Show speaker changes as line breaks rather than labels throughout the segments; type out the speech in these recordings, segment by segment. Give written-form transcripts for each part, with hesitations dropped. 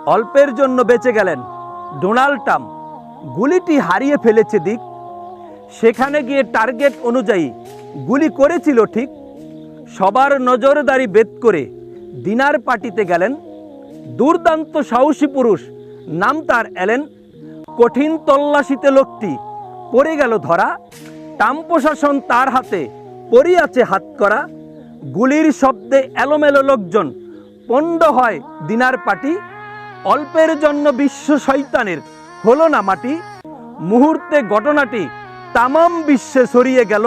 অল্পের জন্য বেঁচে গেলেন ডোনাল্ড ট্রাম্প। গুলিটি হারিয়ে ফেলেছে দিক, সেখানে গিয়ে টার্গেট অনুযায়ী গুলি করেছিল ঠিক। সবার নজরদারি বেদ করে ডিনার পার্টিতে গেলেন দুর্দান্ত সাহসী পুরুষ, নাম তার অ্যালেন। কঠিন তল্লাশিতে লোকটি পড়ে গেল ধরা, ট্রাম্প প্রশাসন তার হাতে পড়ে আছে হাতকড়া। গুলির শব্দে এলোমেলো লোকজন, পণ্ড হয় ডিনার পার্টি। অল্পের জন্য বিশ্ব শয়তানের হলো না মাটি। মুহূর্তে ঘটনাটি তামাম বিশ্বে ছড়িয়ে গেল।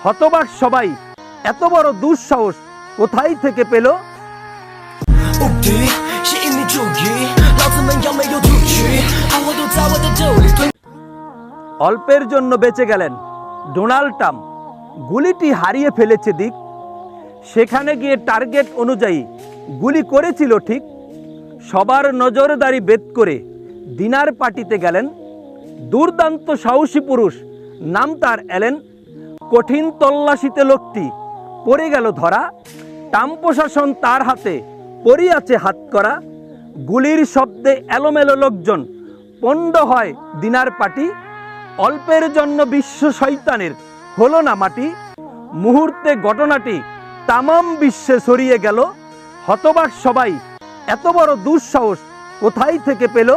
হতবাক সবাই, এত বড় দুঃসাহস কোথায় থেকে পেল? অল্পের জন্য বেঁচে গেলেন ডোনাল্ড ট্রাম্প। গুলিটি হারিয়ে ফেলেছে দিক, সেখানে গিয়ে টার্গেট অনুযায়ী গুলি করেছিল ঠিক। সবার নজরদারি বেদ করে ডিনার পার্টিতে গেলেন দুর্দান্ত সাহসী পুরুষ, নাম তার অ্যালেন। কঠিন তল্লাশিতে লোকটি পড়ে গেল ধরা, ট্রাম্প প্রশাসন তার হাতে পড়ে আছে হাতকড়া। গুলির শব্দে এলোমেলো লোকজন, পণ্ড হয় ডিনার পার্টি। অল্পের জন্য বিশ্ব শয়তানের হলো না মাটি। মুহূর্তে ঘটনাটি তামাম বিশ্বে ছড়িয়ে গেল। হতবাক সবাই, এত বড় দুঃসাহস কোথায় থেকে পেল?